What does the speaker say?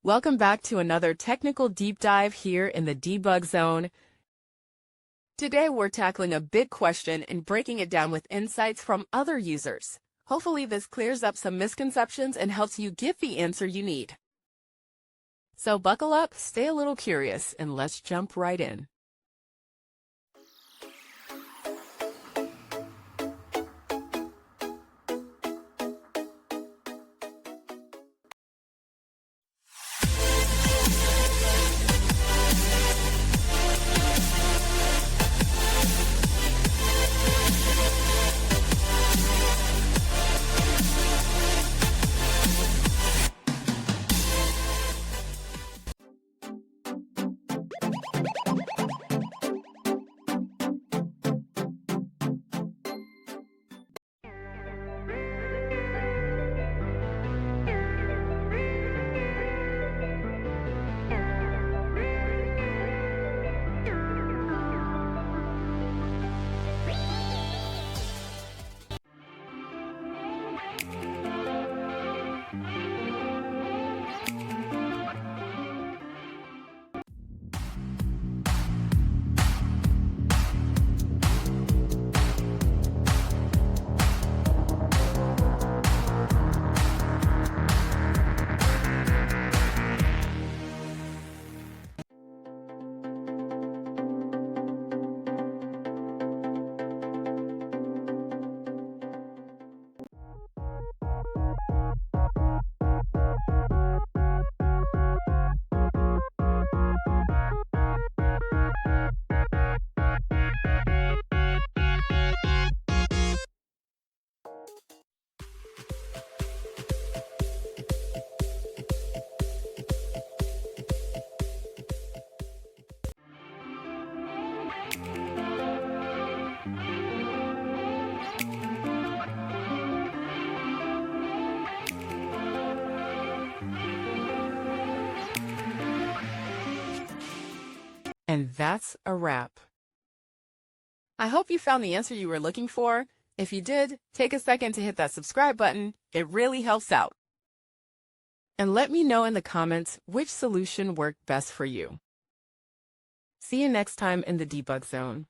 Welcome back to another technical deep dive here in the debug zone. Today we're tackling a big question and breaking it down with insights from other users. Hopefully this clears up some misconceptions and helps you get the answer you need. So buckle up, stay a little curious, and let's jump right in. And that's a wrap. I hope you found the answer you were looking for. If you did, take a second to hit that subscribe button. It really helps out. And let me know in the comments which solution worked best for you. See you next time in the debug zone.